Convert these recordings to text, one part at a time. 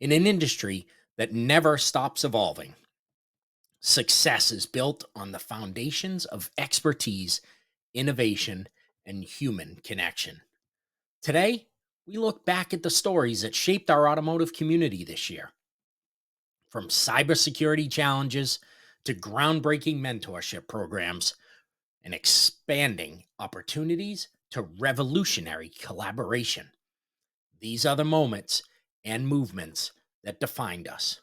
In an industry that never stops evolving, success is built on the foundations of expertise, innovation, and human connection. Today, we look back at the stories that shaped our automotive community this year, from cybersecurity challenges to groundbreaking mentorship programs and expanding opportunities to revolutionary collaboration. These are the moments and movements that defined us.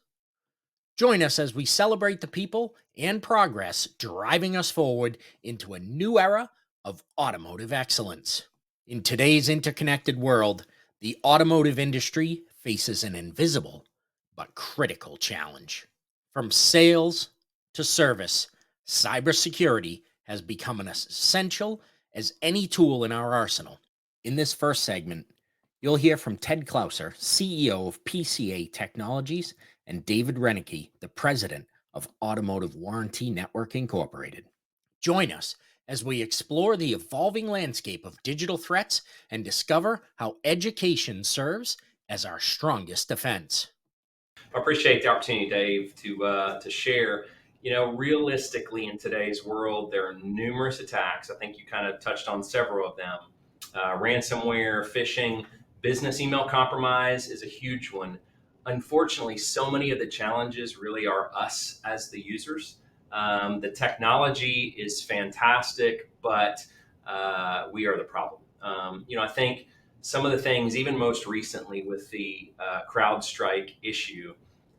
Join us as we celebrate the people and progress driving us forward into a new era of automotive excellence. In today's interconnected world, the automotive industry faces an invisible but critical challenge. From sales to service, cybersecurity has become as essential as any tool in our arsenal. In this first segment, you'll hear from Ted Klauser, CEO of PCA Technologies, and David Renicky, the president of Automotive Warranty Network Incorporated. Join us as we explore the evolving landscape of digital threats and discover how education serves as our strongest defense. I appreciate the opportunity, Dave, to share. Realistically, in today's world, there are numerous attacks. I think you kind of touched on several of them. Ransomware, phishing, business email compromise is a huge one. Unfortunately, so many of the challenges really are us as the users. The technology is fantastic, but we are the problem. I think some of the things, even most recently with the CrowdStrike issue,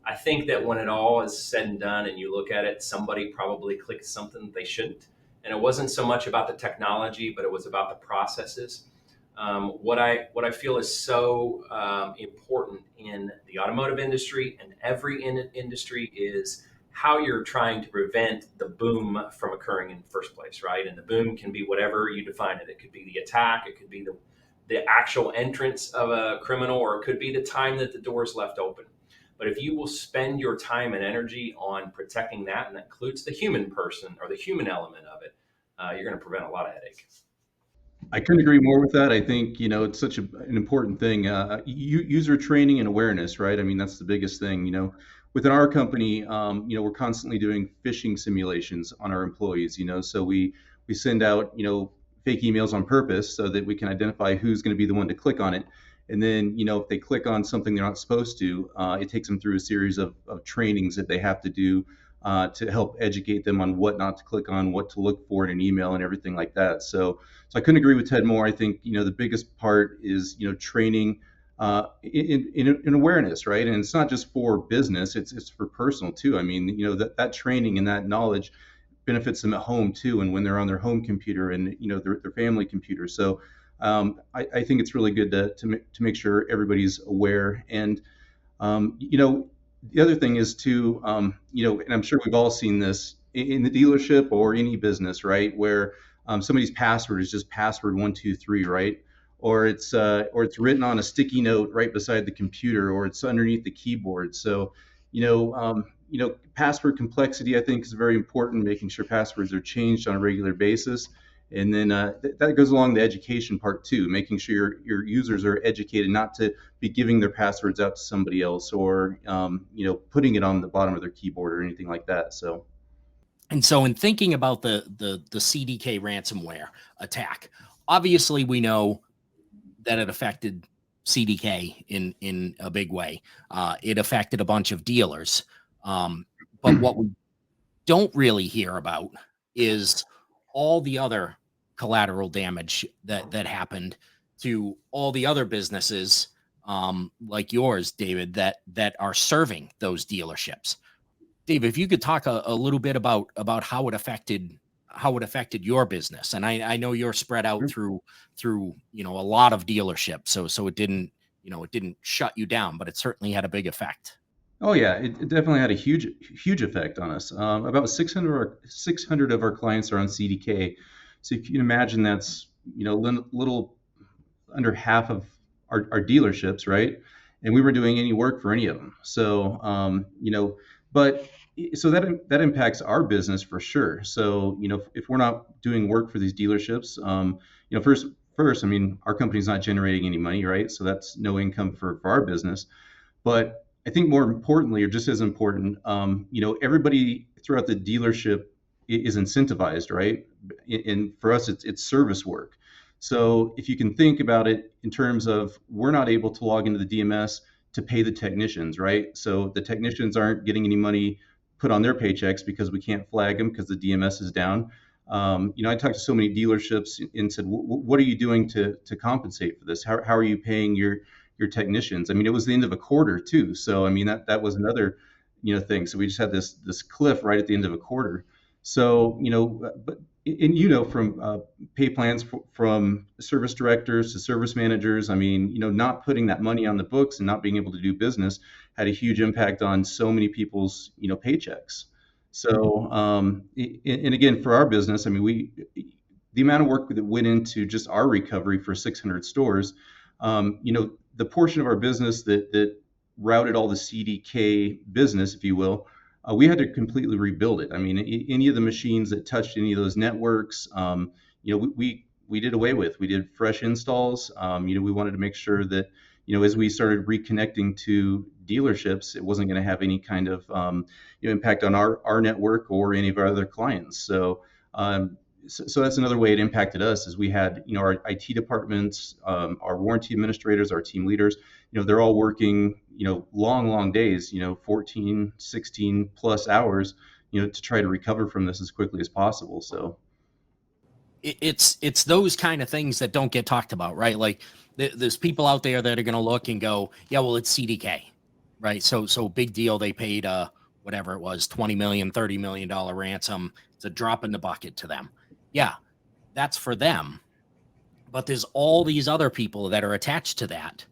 I think that when it all is said and done and you look at it, somebody probably clicked something they shouldn't. And it wasn't so much about the technology, but it was about the processes. What I feel is so important in the automotive industry and every industry is how you're trying to prevent the boom from occurring in the first place, right? And the boom can be whatever you define it. It could be the attack, it could be the actual entrance of a criminal, or it could be the time that the door is left open. But if you will spend your time and energy on protecting that, and that includes the human person or the human element of it, you're going to prevent a lot of headache. I couldn't agree more with that. I think, it's such an important thing. User training and awareness, right? I mean, that's the biggest thing. Within our company, we're constantly doing phishing simulations on our employees, so we send out, fake emails on purpose so that we can identify who's going to be the one to click on it. And then, if they click on something they're not supposed to, it takes them through a series of trainings that they have to do to help educate them on what not to click on, what to look for in an email, and everything like that. So I couldn't agree with Ted more. I think the biggest part is training in awareness, right? And it's not just for business; it's for personal too. I mean, that training and that knowledge benefits them at home too, and when they're on their home computer and their family computer. So I think it's really good to make sure everybody's aware. And the other thing is to and I'm sure we've all seen this in the dealership or any business, right, where somebody's password is just password 123, right? Or it's written on a sticky note right beside the computer, or it's underneath the keyboard. So, password complexity I think is very important. Making sure passwords are changed on a regular basis, and then that goes along the education part too. Making sure your users are educated not to be giving their passwords out to somebody else, or putting it on the bottom of their keyboard or anything like that. So. And so, in thinking about the CDK ransomware attack, obviously we know that it affected CDK in a big way. It affected a bunch of dealers, but what we don't really hear about is all the other collateral damage that happened to all the other businesses, like yours, David, that are serving those dealerships. Dave, if you could talk a little bit about how it affected your business, and I know you're spread out through a lot of dealerships, so it didn't shut you down, but it certainly had a big effect. Oh yeah, it definitely had a huge effect on us. About 600 of our clients are on CDK, so if you can imagine, that's little under half of our dealerships, right? And we were doing any work for any of them. So but so that impacts our business for sure. So if we're not doing work for these dealerships, first, I mean, our company's not generating any money, right? So that's no income for our business. But I think more importantly, or just as important, everybody throughout the dealership is incentivized, right? And for us, it's service work. So if you can think about it in terms of we're not able to log into the DMS to pay the technicians, right? So the technicians aren't getting any money put on their paychecks because we can't flag them because the DMS is down. I talked to so many dealerships and said, "What are you doing to compensate for this? How are you paying your technicians?" I mean, it was the end of a quarter too, so I mean that was another thing. So we just had this cliff right at the end of a quarter. So but from pay plans from service directors to service managers. I mean, not putting that money on the books and not being able to do business had a huge impact on so many people's paychecks. So and again, for our business, I mean, the amount of work that went into just our recovery for 600 stores, the portion of our business that routed all the CDK business, if you will, we had to completely rebuild it. I mean, any of the machines that touched any of those networks, we did away with. We did fresh installs. We wanted to make sure that as we started reconnecting to dealerships, it wasn't going to have any kind of impact on our network or any of our other clients. So that's another way it impacted us is we had our IT departments, our warranty administrators, our team leaders, they're all working long days, 14, 16 plus hours, to try to recover from this as quickly as possible. So It's those kind of things that don't get talked about, right? Like there's people out there that are going to look and go, yeah, well, it's CDK, right? So big deal. They paid whatever it was, 20 million, $30 million ransom. It's a drop in the bucket to them. Yeah, that's for them. But there's all these other people that are attached to that,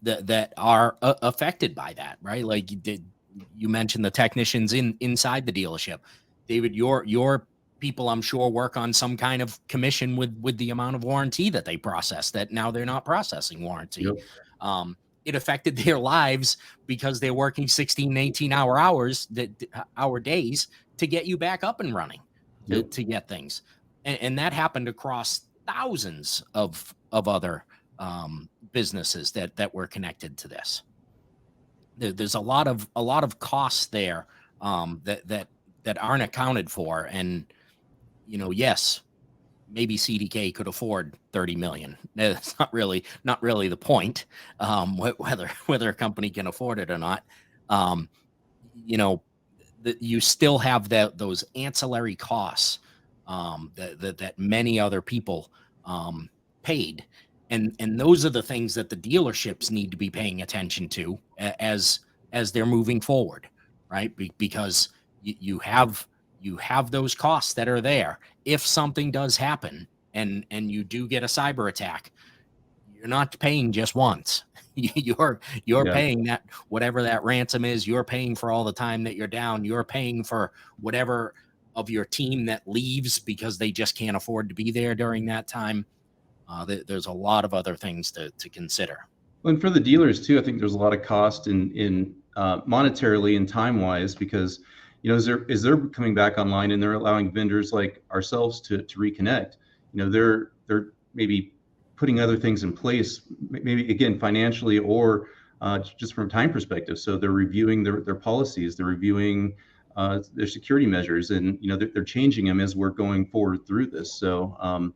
that are affected by that, right? Like you mentioned the technicians inside the dealership. David, your people, I'm sure, work on some kind of commission with the amount of warranty that they process. That now they're not processing warranty. yep, It affected their lives because they're working 16, 18 hour days to get you back up and running yep. to get things. And that happened across thousands of other businesses that were connected to this. There's a lot of costs there, that aren't accounted for. And yes, maybe CDK could afford 30 million. That's not really the point. Whether a company can afford it or not. Um, you know, you still have those ancillary costs, that many other people paid, and those are the things that the dealerships need to be paying attention to as they're moving forward, right? Because you have those costs that are there. If something does happen and you do get a cyber attack, you're not paying just once. You're Yeah. paying that, whatever that ransom is. You're paying for all the time that you're down. You're paying for whatever of your team that leaves because they just can't afford to be there during that time. There's a lot of other things to consider. Well, and for the dealers too, I think there's a lot of cost in monetarily and time wise because as they're coming back online and they're allowing vendors like ourselves to reconnect, they're maybe putting other things in place, maybe again financially or just from a time perspective. So they're reviewing their policies, they're reviewing their security measures, and they're changing them as we're going forward through this. So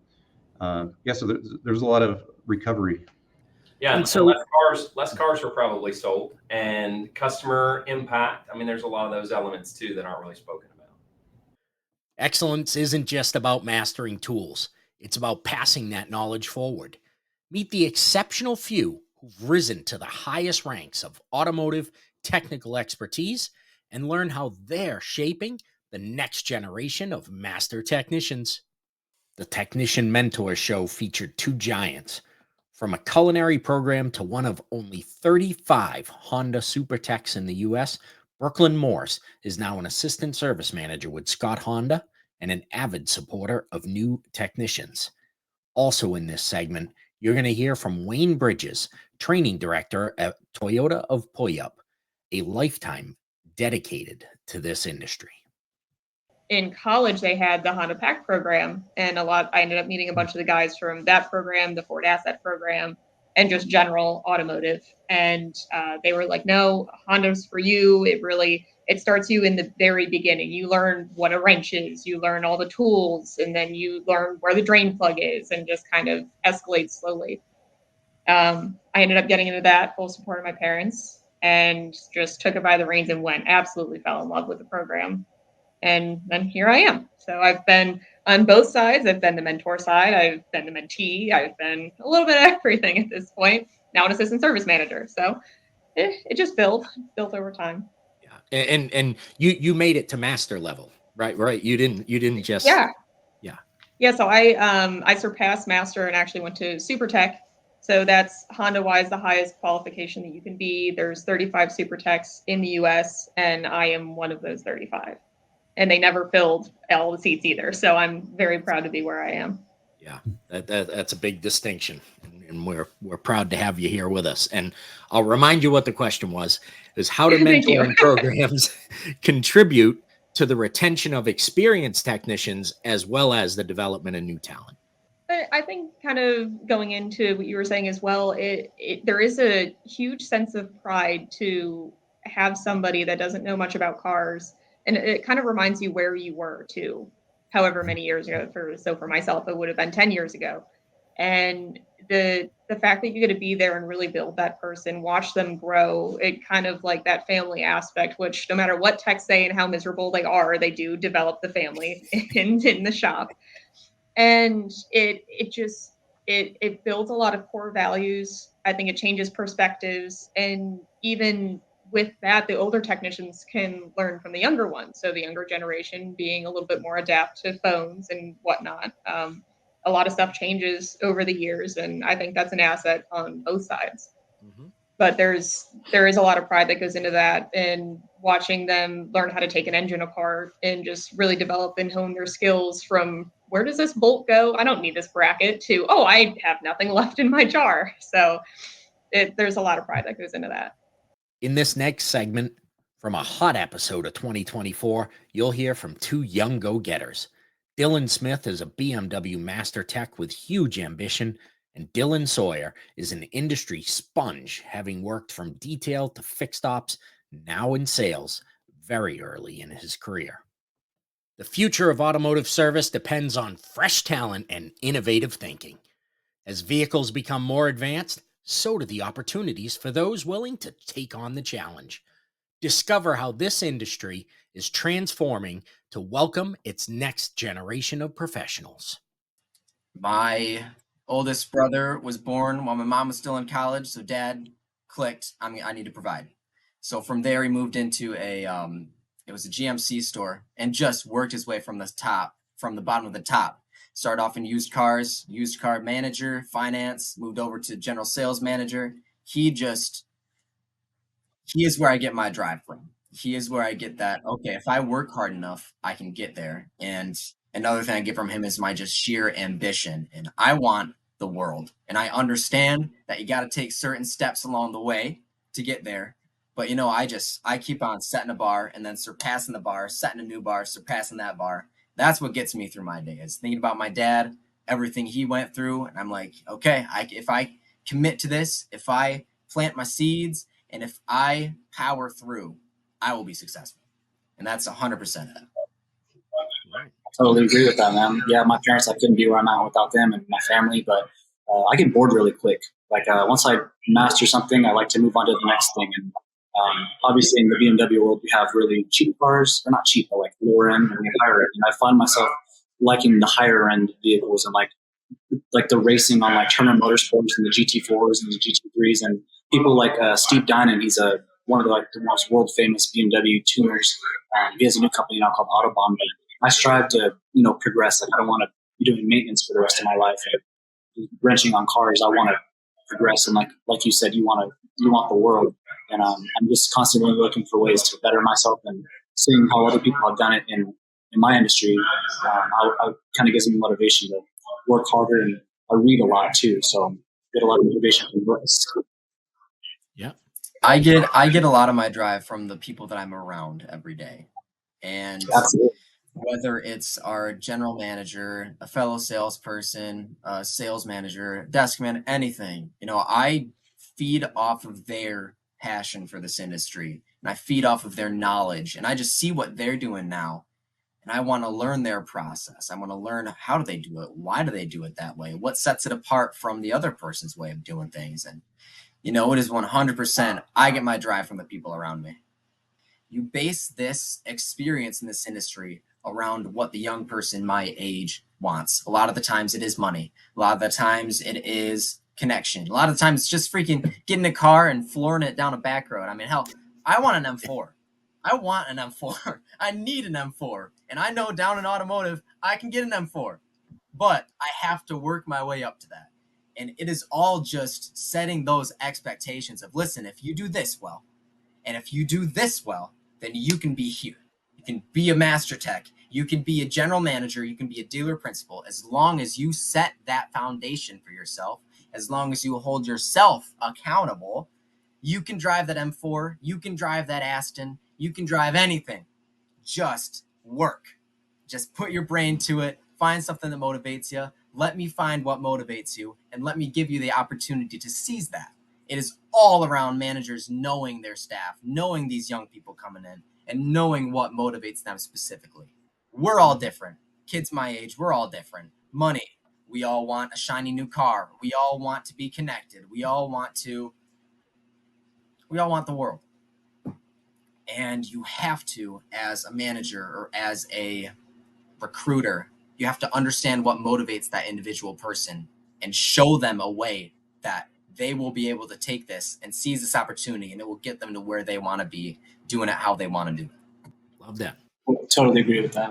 yeah, so there's a lot of recovery. Yeah, And and so less cars were probably sold, and customer impact. I mean, there's a lot of those elements too that aren't really spoken about. excellence isn't just about mastering tools, it's about passing that knowledge forward. Meet the exceptional few who've risen to the highest ranks of automotive technical expertise and learn how they're shaping the next generation of master technicians. The Technician Mentor Show featured two giants. From a culinary program to one of only 35 Honda Super Techs in the US, Brooklyn Morse is now an assistant service manager with Scott Honda and an avid supporter of new technicians. Also, in this segment, you're going to hear from Wayne Bridges, training director at Toyota of Puyallup, a lifetime dedicated to this industry. In college, they had the Honda Pack program, and I ended up meeting a bunch of the guys from that program, the Ford Asset program, and just general automotive. And they were like, no, Honda's for you. It starts you in the very beginning. You learn what a wrench is, you learn all the tools, and then you learn where the drain plug is, and just kind of escalates slowly. I ended up getting into that, full support of my parents, and just took it by the reins and absolutely fell in love with the program. And then here I am. So I've been on both sides. I've been the mentor side. I've been the mentee. I've been a little bit of everything at this point. Now an assistant service manager. So it just built over time. Yeah. And you made it to master level, right? Right. You didn't just. Yeah. So I surpassed master and actually went to super tech. So that's Honda wise the highest qualification that you can be. There's 35 super techs in the US, and I am one of those 35. And they never filled all the seats either. So I'm very proud to be where I am. Yeah, that's a big distinction, and we're proud to have you here with us. And I'll remind you what the question was: is how do mentoring programs contribute to the retention of experienced technicians as well as the development of new talent? I think kind of going into what you were saying as well, there is a huge sense of pride to have somebody that doesn't know much about cars. And it kind of reminds you where you were too, however many years ago. For myself, it would have been 10 years ago. And the fact that you get to be there and really build that person, watch them grow, it kind of like that family aspect, which no matter what techs say and how miserable they are, they do develop the family in the shop. And it builds a lot of core values. I think it changes perspectives, and even with that, the older technicians can learn from the younger ones. So the younger generation being a little bit more adapt to phones and whatnot. A lot of stuff changes over the years, and I think that's an asset on both sides. Mm-hmm. But there is a lot of pride that goes into that, and watching them learn how to take an engine apart and just really develop and hone their skills from where does this bolt go? I don't need this bracket to, oh, I have nothing left in my jar. So there's a lot of pride that goes into that. In this next segment, from a hot episode of 2024, you'll hear from two young go-getters. Dylan Smith is a BMW Master Tech with huge ambition, and Dylan Sawyer is an industry sponge, having worked from detail to fixed ops, now in sales, very early in his career. The future of automotive service depends on fresh talent and innovative thinking. As vehicles become more advanced, so do the opportunities for those willing to take on the challenge. Discover how this industry is transforming to welcome its next generation of professionals. My oldest brother was born while my mom was still in college, so dad clicked, I need to provide. So from there, he moved into it was a GMC store, and just worked his way from the bottom of the top. Started off in used car manager, finance, moved over to general sales manager. He is where I get my drive from. He is where I get that, okay, if I work hard enough, I can get there. And another thing I get from him is my just sheer ambition. And I want the world. And I understand that you got to take certain steps along the way to get there. But, I keep on setting a bar and then surpassing the bar, setting a new bar, surpassing that bar. That's what gets me through my days. Thinking about my dad, everything he went through. And I'm like, okay, if I commit to this, if I plant my seeds, and if I power through, I will be successful. And that's 100% it. Totally agree with that, man. Yeah, my parents, I couldn't be where I'm at without them and my family, but I get bored really quick. Like once I master something, I like to move on to the next thing. And obviously in the BMW world, we have really cheap cars, or not cheap, but like lower end and higher end. And I find myself liking the higher end vehicles and like the racing on like Turner Motorsports and the GT4s and the GT3s, and people like Steve Dinan. He's one of the most world famous BMW tuners. He has a new company now called Autobahn. But I strive to progress. Like I don't want to be doing maintenance for the rest of my life. Wrenching on cars, I want to progress. And like you said, you want the world. And I'm just constantly looking for ways to better myself, and seeing how other people have done it in my industry. I kind of gives me motivation to work harder, and I read a lot too, so get a lot of motivation from books. Yeah, I get a lot of my drive from the people that I'm around every day, and Absolutely. whether it's our general manager, a fellow salesperson, a sales manager, desk man, anything. I feed off of their passion for this industry, and I feed off of their knowledge, and I just see what they're doing now, and I want to learn their process. I want to learn, how do they do it? Why do they do it that way? What sets it apart from the other person's way of doing things? And it is 100%. I get my drive from the people around me. You base this experience in this industry around what the young person my age wants. A lot of the times it is money. A lot of the times it is connection. A lot of the times it's just freaking getting a car and flooring it down a back road. I mean, hell, I want an M4. I want an M4. I need an M4. And I know down in automotive, I can get an M4. But I have to work my way up to that. And it is all just setting those expectations of, listen, if you do this well, and if you do this well, then you can be here. You can be a master tech. You can be a general manager. You can be a dealer principal. As long as you set that foundation for yourself, as long as you hold yourself accountable, you can drive that M4. You can drive that Aston. You can drive anything. Just work. Just put your brain to it. Find something that motivates you. Let me find what motivates you, and let me give you the opportunity to seize that. It is all around managers knowing their staff, knowing these young people coming in, and knowing what motivates them specifically. We're all different. Kids my age, we're all different. Money, we all want a shiny new car. We all want to be connected. We all want the world. And you have to, as a manager or as a recruiter, you have to understand what motivates that individual person and show them a way that they will be able to take this and seize this opportunity, and it will get them to where they want to be, doing it how they want to do it. Love that. Totally agree with that.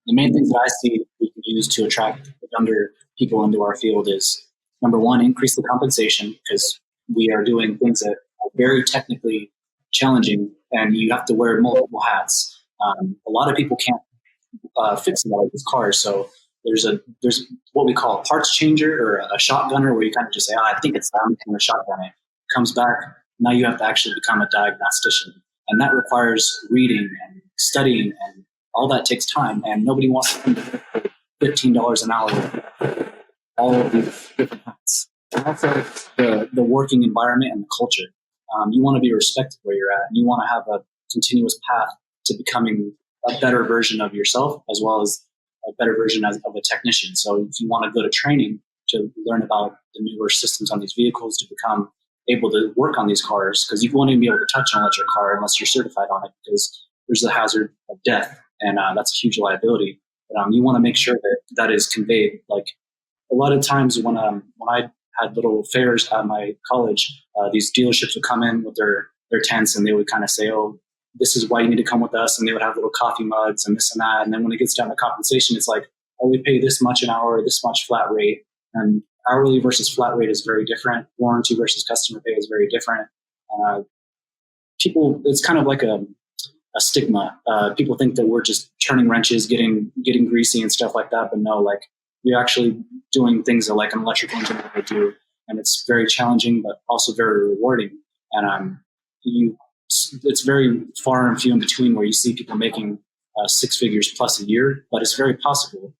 The main things that I see we can use to attract younger people into our field is, number one, increase the compensation, because we are doing things that are very technically challenging and you have to wear multiple hats. A lot of people can't fix a lot of these cars, so there's what we call a parts changer or a shotgunner, where you kind of just say, I think it's down, and a shotgun it comes back. Now you have to actually become a diagnostician, and that requires reading and studying, and all that takes time, and nobody wants to pay $15 an hour, all of these different hats. And also the working environment and the culture. You want to be respected where you're at, and you want to have a continuous path to becoming a better version of yourself, as well as a better version of a technician. So if you want to go to training to learn about the newer systems on these vehicles, to become able to work on these cars, because you won't even be able to touch an electric car unless you're certified on it, because there's the hazard of death, and that's a huge liability. But you want to make sure that is conveyed. Like a lot of times when I had little fairs at my college, these dealerships would come in with their tents, and they would kind of say, oh, this is why you need to come with us. And they would have little coffee mugs and this and that. And then when it gets down to compensation, it's like, oh, we pay this much an hour, this much flat rate. And hourly versus flat rate is very different. Warranty versus customer pay is very different. People, it's kind of like a stigma. People think that we're just turning wrenches, getting greasy and stuff like that. But no, like we're actually doing things that like an electrical engineer would do. And it's very challenging, but also very rewarding. And it's very far and few in between where you see people making 6 figures plus a year, but it's very possible.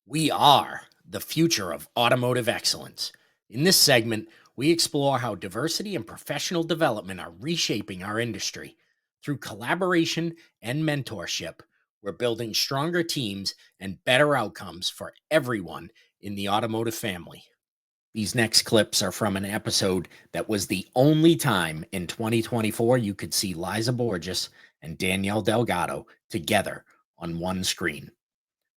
We are the future of automotive excellence. In this segment, we explore how diversity and professional development are reshaping our industry. Through collaboration and mentorship, we're building stronger teams and better outcomes for everyone in the automotive family. These next clips are from an episode that was the only time in 2024 you could see Liza Borges and Danielle Delgado together on one screen.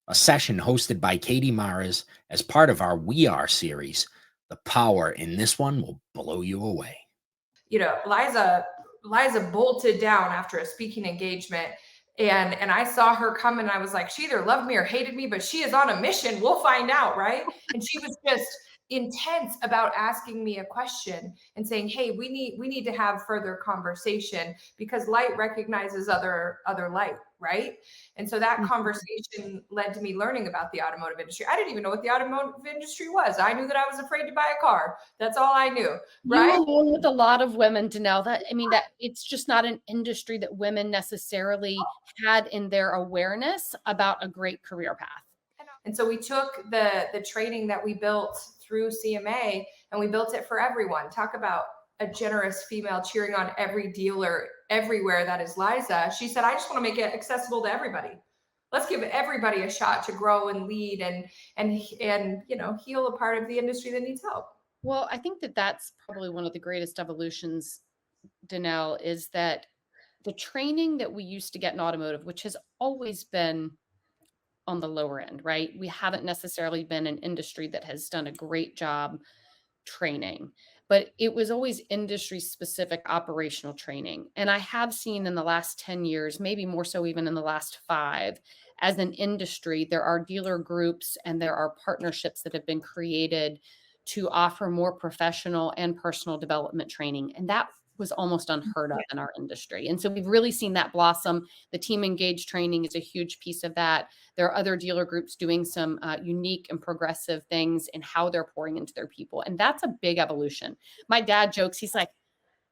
A session hosted by Katie Maras as part of our We Are series. The power in this one will blow you away. Liza bolted down after a speaking engagement, and I saw her come, and I was like, she either loved me or hated me, but she is on a mission. We'll find out, right? And she was just intense about asking me a question and saying, hey, we need to have further conversation, because light recognizes other light, right? And so that conversation led to me learning about the automotive industry. I didn't even know what the automotive industry was. I knew that I was afraid to buy a car. That's all I knew, right? You along with a lot of women, Danelle, that it's just not an industry that women necessarily had in their awareness about a great career path. And so we took the training that we built through CMA and we built it for everyone. Talk about a generous female cheering on every dealer everywhere. That is Liza. She said, I just want to make it accessible to everybody. Let's give everybody a shot to grow and lead and heal a part of the industry that needs help. Well, I think that that's probably one of the greatest evolutions, Danelle, is that the training that we used to get in automotive, which has always been on the lower end, right? We haven't necessarily been an industry that has done a great job training, but it was always industry specific operational training. And I have seen in the last 10 years, maybe more so even in the last 5, as an industry, there are dealer groups and there are partnerships that have been created to offer more professional and personal development training. And that was almost unheard of in our industry. And so we've really seen that blossom. The team engaged training is a huge piece of that. There are other dealer groups doing some unique and progressive things in how they're pouring into their people. And that's a big evolution. My dad jokes, he's like,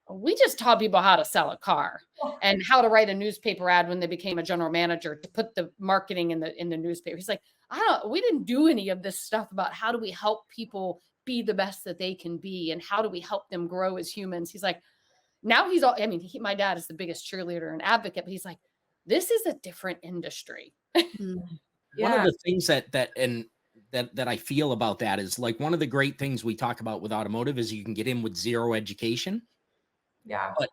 we just taught people how to sell a car and how to write a newspaper ad when they became a general manager to put the marketing in the newspaper. He's like, we didn't do any of this stuff about how do we help people be the best that they can be and how do we help them grow as humans. He's like, now he's all, my dad is the biggest cheerleader and advocate, but he's like, this is a different industry. One of the things that I feel about that is, like, one of the great things we talk about with automotive is you can get in with zero education. Yeah. But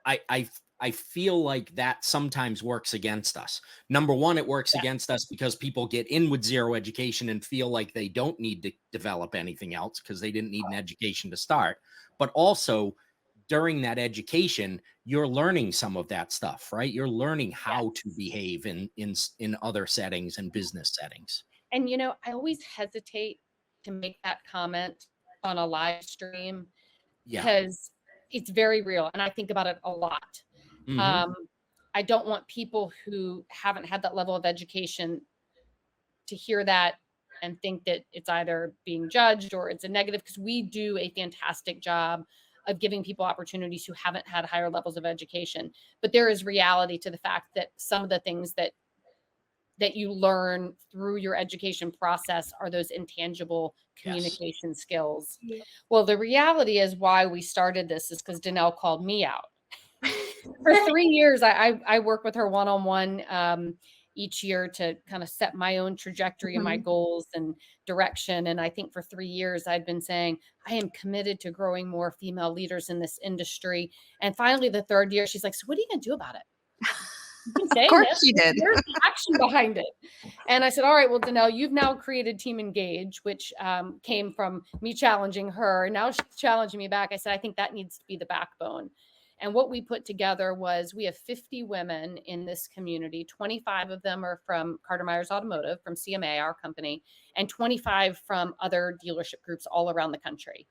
I feel like that sometimes works against us. Number one, it works against us because people get in with zero education and feel like they don't need to develop anything else because they didn't need an education to start. But also, during that education, you're learning some of that stuff, right? You're learning how to behave in other settings and business settings. And, I always hesitate to make that comment on a live stream because it's very real. And I think about it a lot. I don't want people who haven't had that level of education to hear that and think that it's either being judged or it's a negative, because we do a fantastic job of giving people opportunities who haven't had higher levels of education. But there is reality to the fact that some of the things that you learn through your education process are those intangible communication skills. Well, the reality is why we started this is because Danelle called me out. For 3 years, I work with her one-on-one each year to kind of set my own trajectory and my goals and direction. And I think for 3 years, I've been saying, I am committed to growing more female leaders in this industry. And finally, the 3rd year, she's like, so what are you going to do about it? Of course she did. There's action behind it. And I said, all right, well, Danelle, you've now created Team Engage, which came from me challenging her. Now she's challenging me back. I said, I think that needs to be the backbone. And what we put together was we have 50 women in this community. 25 of them are from Carter Myers Automotive, from CMA, our company, and 25 from other dealership groups all around the country.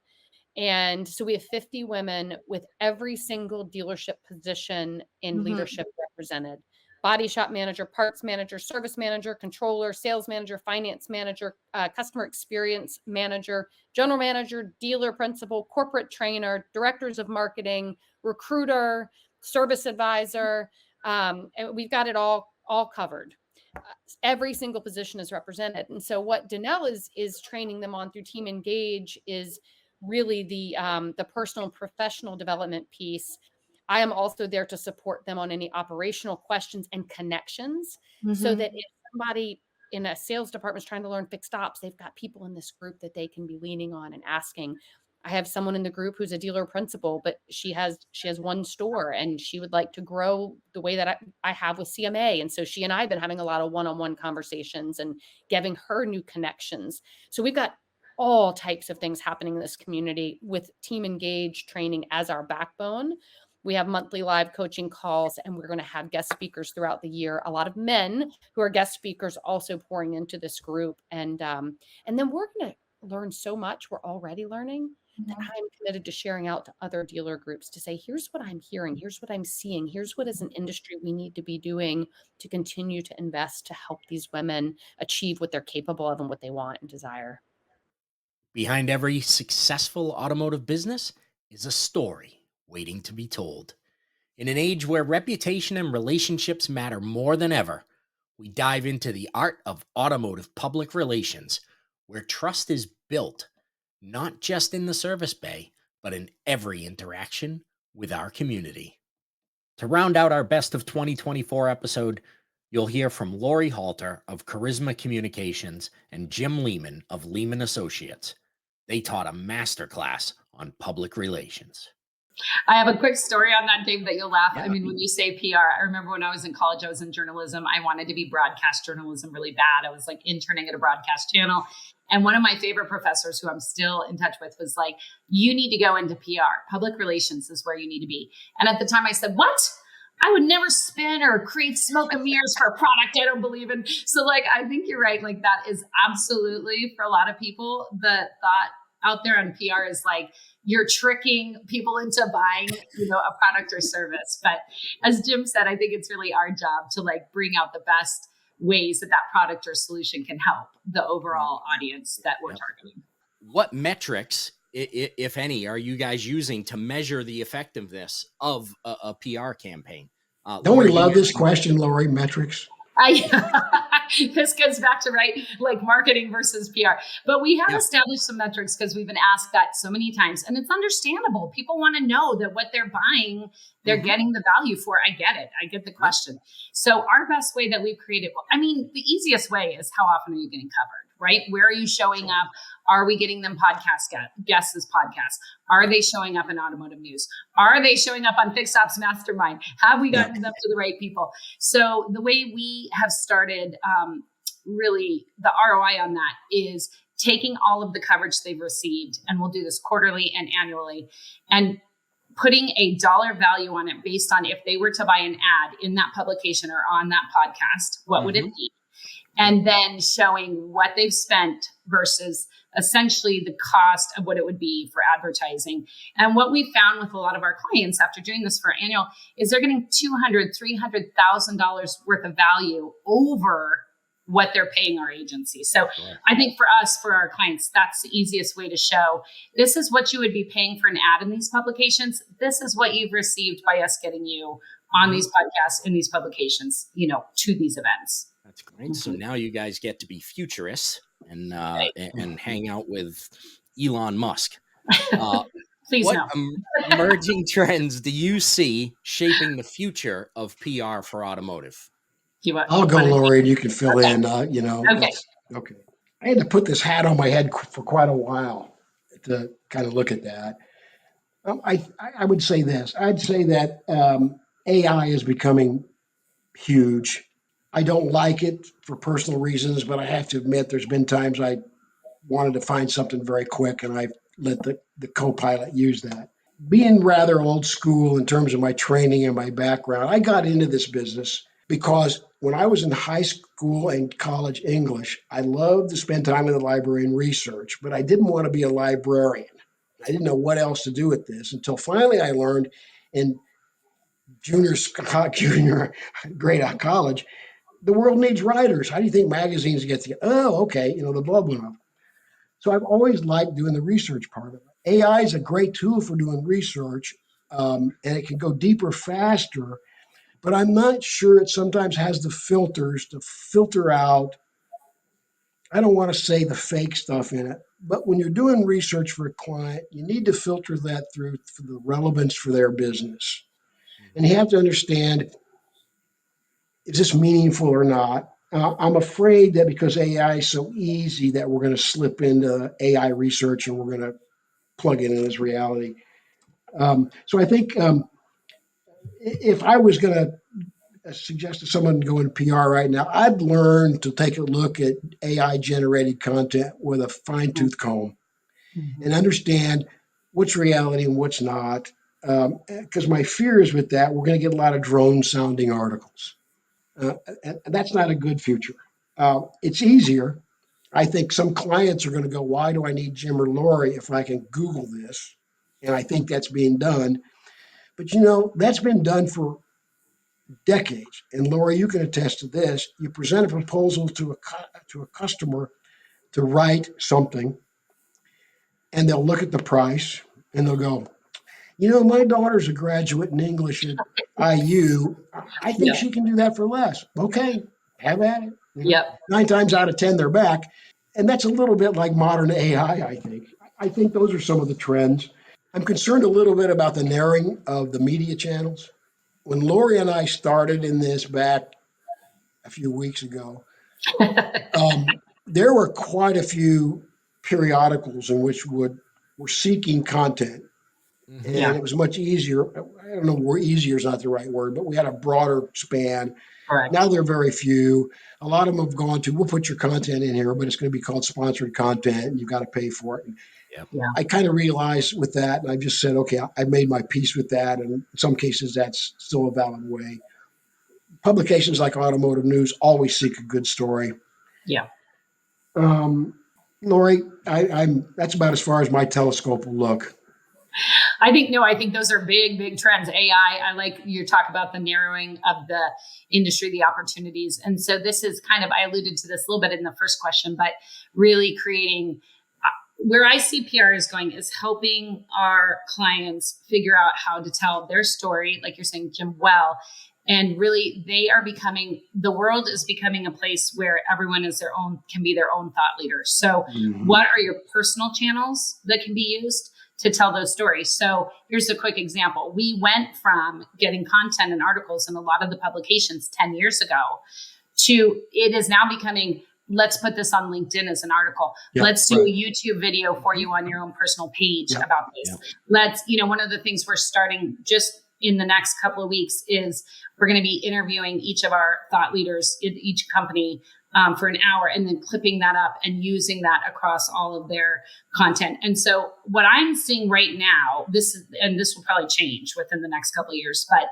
And so we have 50 women with every single dealership position in leadership represented. Body shop manager, parts manager, service manager, controller, sales manager, finance manager, customer experience manager, general manager, dealer principal, corporate trainer, directors of marketing, recruiter, service advisor. And we've got it all covered. Every single position is represented. And so what Danelle is training them on through Team Engage is really the personal and professional development piece. I am also there to support them on any operational questions and connections, so that if somebody in a sales department is trying to learn fixed ops, they've got people in this group that they can be leaning on and asking. I have someone in the group who's a dealer principal, but she has one store and she would like to grow the way that I have with CMA. And so she and I have been having a lot of one-on-one conversations and giving her new connections. So we've got all types of things happening in this community with Team Engage training as our backbone. We have monthly live coaching calls, and we're going to have guest speakers throughout the year. A lot of men who are guest speakers also pouring into this group. And then we're going to learned so much, we're already learning, that I'm committed to sharing out to other dealer groups to say, here's what I'm hearing, here's what I'm seeing, here's what as an industry we need to be doing to continue to invest to help these women achieve what they're capable of and what they want and desire. Behind every successful automotive business is a story waiting to be told. In an age where reputation and relationships matter more than ever, we dive into the art of automotive public relations, where trust is built not just in the service bay, but in every interaction with our community. To round out our Best of 2024 episode, you'll hear from Lori Halter of Charisma Communications and Jim Lehman of Lehman Associates. They taught a masterclass on public relations. I have a quick story on that, Dave, that you'll laugh. Yeah. I mean, when you say PR, I remember when I was in college, I was in journalism. I wanted to be broadcast journalism really bad. I was like interning at a broadcast channel. And one of my favorite professors, who I'm still in touch with, was like, you need to go into PR. Public relations is where you need to be. And at the time I said, what? I would never spin or create smoke and mirrors for a product I don't believe in. So like, I think you're right. Like that is absolutely, for a lot of people, the thought out there on PR is like, you're tricking people into buying, a product or service. But as Jim said, I think it's really our job to like bring out the best ways that product or solution can help the overall audience that we're targeting. What metrics, if any, are you guys using to measure the effectiveness of a PR campaign? Don't we love this question, Lori? Metrics. This goes back to like marketing versus PR. But we have established some metrics because we've been asked that so many times, and it's understandable. People want to know that what they're buying, they're getting the value for. I get it. I get the question. So our best way that we've created, the easiest way is, how often are you getting covered? Right? Where are you showing up? Are we getting them guests as podcasts? Are they showing up in automotive news? Are they showing up on Fixed Ops Mastermind? Have we gotten them to the right people? So the way we have started, really the ROI on that is taking all of the coverage they've received, and we'll do this quarterly and annually, and putting a dollar value on it based on if they were to buy an ad in that publication or on that podcast, what would it be? And then showing what they've spent versus essentially the cost of what it would be for advertising. And what we found with a lot of our clients after doing this for annual is they're getting $200,000, $300,000 worth of value over what they're paying our agency. So I think for us, for our clients, that's the easiest way to show, this is what you would be paying for an ad in these publications. This is what you've received by us getting you on these podcasts, in these publications, to these events. That's great. So now you guys get to be futurists and hang out with Elon Musk. Please what no. Emerging trends do you see shaping the future of PR for automotive? I'll go, Lori, and you can fill in. Okay. I had to put this hat on my head for quite a while to kind of look at that. I would say this. I'd say that AI is becoming huge. I don't like it for personal reasons, but I have to admit there's been times I wanted to find something very quick, and I've let the co-pilot use that. Being rather old school in terms of my training and my background, I got into this business because when I was in high school and college English, I loved to spend time in the library and research, but I didn't want to be a librarian. I didn't know what else to do with this until finally I learned in junior grade out of college, the world needs writers. How do you think magazines get together? Oh, okay. The bulb went off. So I've always liked doing the research part of it. AI is a great tool for doing research, and it can go deeper faster, but I'm not sure it sometimes has the filters to filter out, I don't want to say the fake stuff in it, but when you're doing research for a client, you need to filter that through for the relevance for their business. And you have to understand, is this meaningful or not? I'm afraid that because AI is so easy that we're going to slip into AI research and we're going to plug it in as reality. So I think if I was going to suggest to someone to go into PR right now, I'd learn to take a look at AI generated content with a fine tooth comb and understand what's reality and what's not. Because my fear is with that, we're going to get a lot of drone sounding articles. And that's not a good future. It's easier. I think some clients are going to go, why do I need Jim or Lori if I can Google this? And I think that's being done. But that's been done for decades. And Lori, you can attest to this. You present a proposal to a customer to write something, and they'll look at the price and they'll go, my daughter's a graduate in English at IU. I think she can do that for less. Okay, have at it. Yep. 9 times out of 10, they're back. And that's a little bit like modern AI, I think. I think those are some of the trends. I'm concerned a little bit about the narrowing of the media channels. When Lori and I started in this back a few weeks ago, there were quite a few periodicals in which were seeking content. And it was much easier. I don't know where easier is not the right word, but we had a broader span. Correct. Now there are very few. A lot of them have gone to, we'll put your content in here, but it's going to be called sponsored content and you've got to pay for it. And I kind of realized with that, and I just said, okay, I made my peace with that. And in some cases, that's still a valid way. Publications like Automotive News always seek a good story. Yeah. Lori, that's about as far as my telescope will look. I think those are big, big trends. AI, I like you talk about the narrowing of the industry, the opportunities. And so this is I alluded to this a little bit in the first question, but really creating where I see PR is going is helping our clients figure out how to tell their story, like you're saying, Jim, well. And really, the world is becoming a place where everyone can be their own thought leader. So what are your personal channels that can be used to tell those stories? So here's a quick example. We went from getting content and articles in a lot of the publications 10 years ago to it is now becoming, let's put this on LinkedIn as an article. Let's do a YouTube video for you on your own personal page about this. Let's, one of the things we're starting just in the next couple of weeks is we're going to be interviewing each of our thought leaders in each company for an hour and then clipping that up and using that across all of their content. And so what I'm seeing right now, this will probably change within the next couple of years, but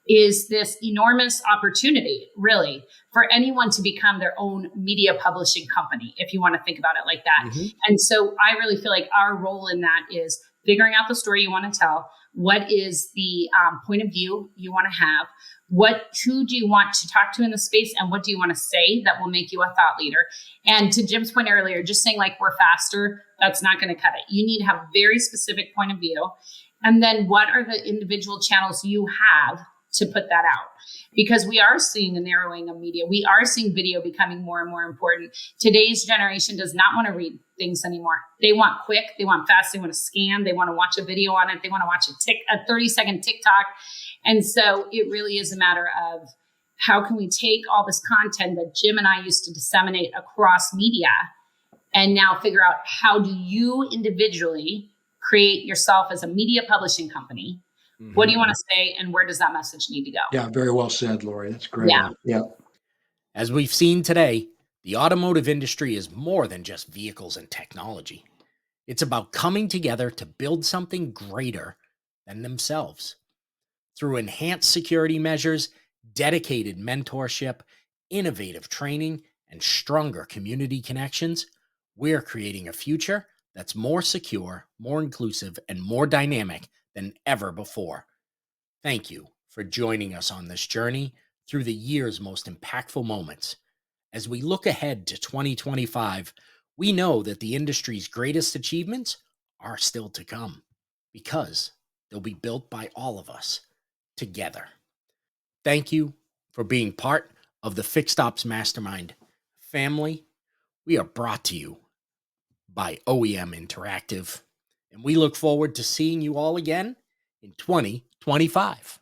is this enormous opportunity really for anyone to become their own media publishing company, if you want to think about it like that. And so I really feel like our role in that is figuring out the story you want to tell. What is the point of view you want to have? Who do you want to talk to in the space? And what do you want to say that will make you a thought leader? And to Jim's point earlier, just saying we're faster, that's not going to cut it. You need to have a very specific point of view. And then what are the individual channels you have to put that out? Because we are seeing a narrowing of media. We are seeing video becoming more and more important. Today's generation does not want to read things anymore. They want quick, they want fast, they want to scan, they want to watch a video on it, they want to watch a 30-second TikTok. And so it really is a matter of how can we take all this content that Jim and I used to disseminate across media and now figure out how do you individually create yourself as a media publishing company? What do you want to say and where does that message need to go? Yeah, very well said, Lori. That's great. Yeah. As we've seen today, the automotive industry is more than just vehicles and technology. It's about coming together to build something greater than themselves. Through enhanced security measures, dedicated mentorship, innovative training, and stronger community connections, we're creating a future that's more secure, more inclusive, and more dynamic than ever before. Thank you for joining us on this journey through the year's most impactful moments. As we look ahead to 2025, we know that the industry's greatest achievements are still to come because they'll be built by all of us together. Thank you for being part of the Fixed Ops Mastermind family. We are brought to you by OEM Interactive, and we look forward to seeing you all again in 2025.